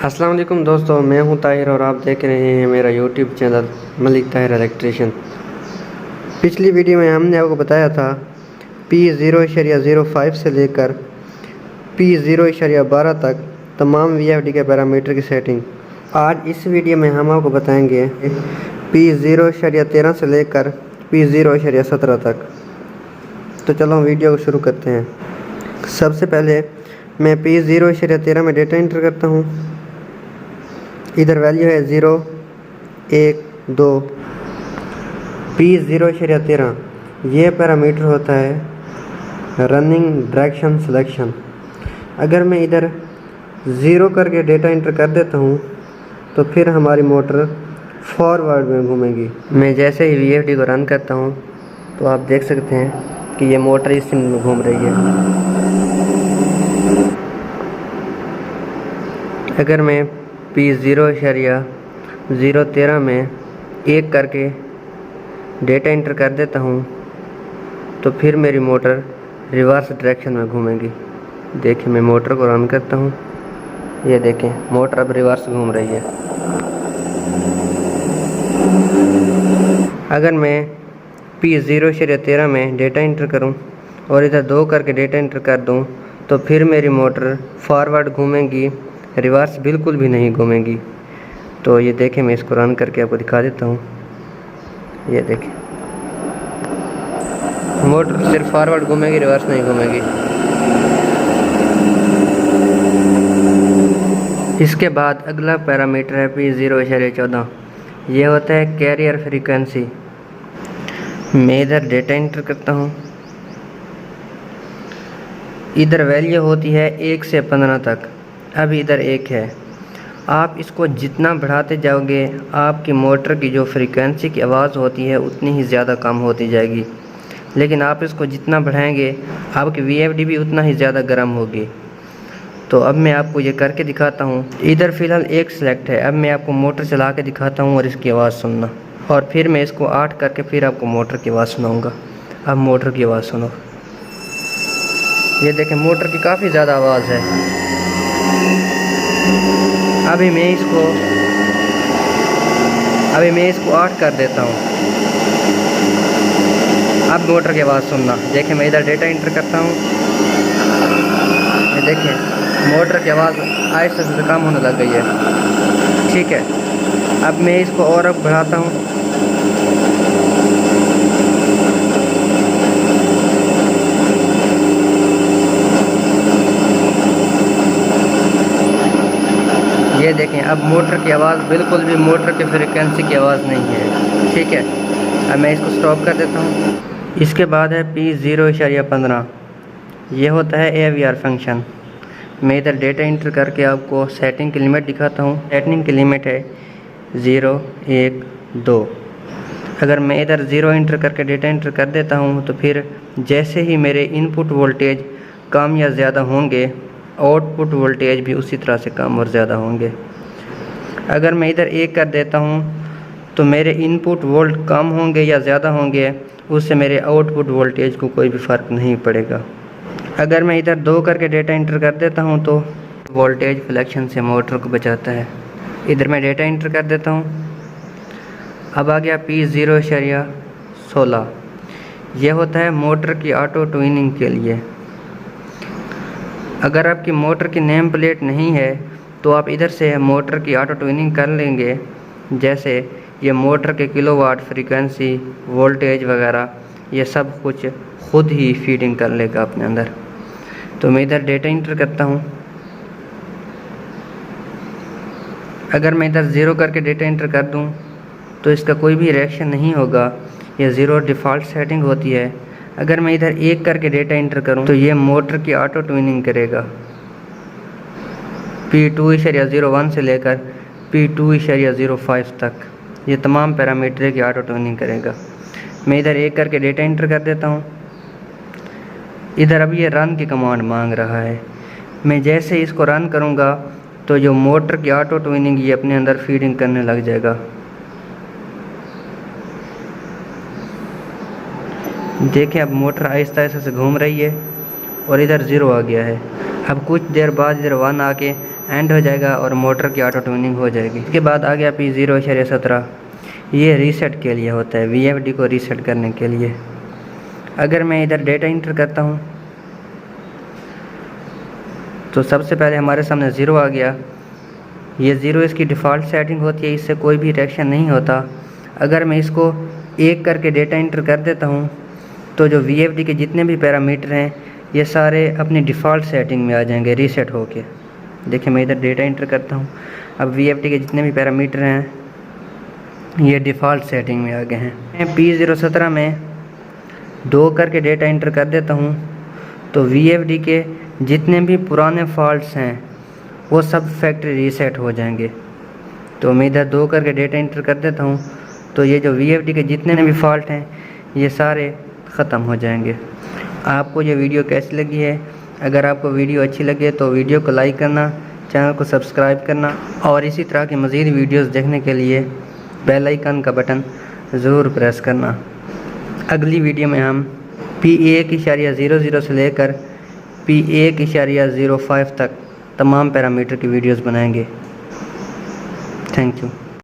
अस्सलाम वालेकुम दोस्तों, मैं हूं ताहिर और आप देख रहे हैं मेरा YouTube channel Malik Tahir electrician. पिछली वीडियो में हमने आपको बताया था P0.05 से लेकर P0.12 तक तमाम VFD के पैरामीटर की सेटिंग। आज इस वीडियो में हम आपको बताएंगे P0.13 से लेकर P0.17 तक। तो चलो हम वीडियो को शुरू करते हैं। सबसे पहले मैं P0.13 में डेटा एंटर करता हूँ। इधर वैल्यू है 0, 1, 2। P0.13 ये पैरामीटर होता है रनिंग डायरेक्शन सिलेक्शन। अगर मैं इधर 0 करके डेटा एंटर कर देता हूँ तो फिर हमारी मोटर फॉरवर्ड में घूमेगी। मैं जैसे ही VFD को रन करता हूँ तो आप देख सकते हैं कि ये मोटर इस सिम में घूम रही है। अगर मैं P0.013 में 1 करके डेटा एंटर कर देता हूँ तो फिर मेरी मोटर रिवर्स डायरेक्शन में घूमेगी। देखिए मैं मोटर को रन करता हूँ, ये देखें मोटर अब रिवर्स घूम रही है। अगर मैं P0.13 में डेटा एंटर करूँ और इधर 2 करके डेटा एंटर कर दूँ तो फिर मेरी मोटर फॉरवर्ड घूमेगी, रिवर्स बिल्कुल भी नहीं घूमेगी। तो ये देखें मैं इसको रन करके आपको दिखा देता हूँ। ये देखें मोटर सिर्फ फॉरवर्ड घूमेगी, रिवर्स नहीं घूमेगी। इसके बाद अगला पैरामीटर है P0.14। ये होता है कैरियर फ्रीक्वेंसी। मैं इधर डेटा एंटर करता हूँ। इधर वैल्यू होती है 1 से 15 तक। अब इधर 1 है। आप इसको जितना बढ़ाते जाओगे आपकी मोटर की जो फ्रीक्वेंसी की आवाज़ होती है उतनी ही ज़्यादा कम होती जाएगी, लेकिन आप इसको जितना बढ़ाएंगे आपकी VFD भी उतना ही ज़्यादा गर्म होगी। तो अब मैं आपको ये करके दिखाता हूँ। इधर फ़िलहाल 1 सेलेक्ट है। अब मैं आपको मोटर चला के दिखाता हूँ और इसकी आवाज़ सुनना, और फिर मैं इसको 8 करके फिर आपको मोटर की आवाज़ सुनाऊँगा। अब मोटर की आवाज़ सुनो। ये देखें मोटर की काफ़ी ज़्यादा आवाज़ है। अभी मैं इसको 8 कर देता हूँ। अब मोटर की आवाज़ सुनना। देखें मैं इधर डेटा एंटर करता हूँ। ये देखें मोटर की आवाज़ आहिस्ते से कम होने लग गई है। ठीक है, अब मैं इसको और अब बढ़ाता हूँ। ये देखें अब मोटर की आवाज़ बिल्कुल भी मोटर की फ्रीक्वेंसी की आवाज़ नहीं है। ठीक है, अब मैं इसको स्टॉप कर देता हूँ। इसके बाद है P0.15। ये होता है AVR फंक्शन। मैं इधर डेटा एंटर करके आपको सेटिंग की लिमिट दिखाता हूँ। सेटिंग की लिमिट है 0, 1, 2। अगर मैं इधर 0 एंटर करके डेटा एंटर कर देता हूँ तो फिर जैसे ही मेरे इनपुट वोल्टेज कम या ज़्यादा होंगे आउटपुट वोल्टेज भी उसी तरह से कम और ज़्यादा होंगे। अगर मैं इधर 1 कर देता हूँ तो मेरे इनपुट वोल्ट कम होंगे या ज़्यादा होंगे, उससे मेरे आउटपुट वोल्टेज को कोई भी फ़र्क नहीं पड़ेगा। अगर मैं इधर 2 करके डेटा एंटर कर देता हूँ तो वोल्टेज फ्लैक्शन से मोटर को बचाता है। इधर मैं डेटा एंटर कर देता हूँ। अब आ गया P0.16। यह होता है मोटर की ऑटो ट्यूनिंग के लिए। अगर आपकी मोटर की नेम प्लेट नहीं है तो आप इधर से मोटर की ऑटो ट्यूनिंग कर लेंगे। जैसे ये मोटर के किलोवाट, फ्रीक्वेंसी, वोल्टेज वगैरह ये सब कुछ खुद ही फीडिंग कर लेगा अपने अंदर। तो मैं इधर डेटा एंटर करता हूँ। अगर मैं इधर 0 करके डेटा एंटर कर दूँ तो इसका कोई भी रिएक्शन नहीं होगा। ये 0 डिफ़ॉल्ट सेटिंग होती है। अगर मैं इधर 1 करके डेटा एंटर करूं तो ये मोटर की ऑटो ट्यूनिंग करेगा P2.01 से लेकर P2.05 तक। ये तमाम पैरामीटर की ऑटो ट्यूनिंग करेगा। मैं इधर 1 करके डेटा एंटर कर देता हूं। इधर अब ये रन की कमांड मांग रहा है। मैं जैसे इसको रन करूंगा तो जो मोटर की ऑटो ट्यूनिंग ये अपने अंदर फीडिंग करने लग जाएगा। देखें अब मोटर आहिस्ता आहिस्ता से घूम रही है और इधर 0 आ गया है। अब कुछ देर बाद इधर 1 आके एंड हो जाएगा और मोटर की ऑटो ट्यूनिंग हो जाएगी। इसके बाद आ गया P0.17, ये रीसेट के लिए होता है, VFD को रीसेट करने के लिए। अगर मैं इधर डेटा इंटर करता हूँ तो सबसे पहले हमारे सामने 0 आ गया। ये 0 इसकी डिफ़ॉल्ट सेटिंग होती है, इससे कोई भी रिएक्शन नहीं होता। अगर मैं इसको 1 करके डेटा इंटर कर देता हूँ तो जो VFD के जितने भी पैरामीटर हैं ये सारे अपनी डिफ़ॉल्ट सेटिंग में आ जाएंगे रीसेट होके। देखिए मैं इधर डेटा इंटर करता हूँ, अब VFD के जितने भी पैरामीटर हैं ये डिफ़ॉल्ट सेटिंग में आ गए हैं। मैं P0.17 में 2 करके डेटा इंटर कर देता हूँ तो VFD के जितने भी पुराने फॉल्ट्स हैं वो सब फैक्ट्री रीसेट हो जाएंगे। तो मैं इधर 2 करके डेटा इंटर कर देता हूँ तो ये जो VFD के जितने भी फॉल्ट हैं ये सारे ख़त्म हो जाएंगे। आपको ये वीडियो कैसी लगी है? अगर आपको वीडियो अच्छी लगे तो वीडियो को लाइक करना, चैनल को सब्सक्राइब करना और इसी तरह की मज़ीद वीडियोस देखने के लिए बेल आइकन का बटन ज़रूर प्रेस करना। अगली वीडियो में हम P1.00 से लेकर P1.05 तक तमाम पैरामीटर की वीडियोस बनाएंगे। Thank you.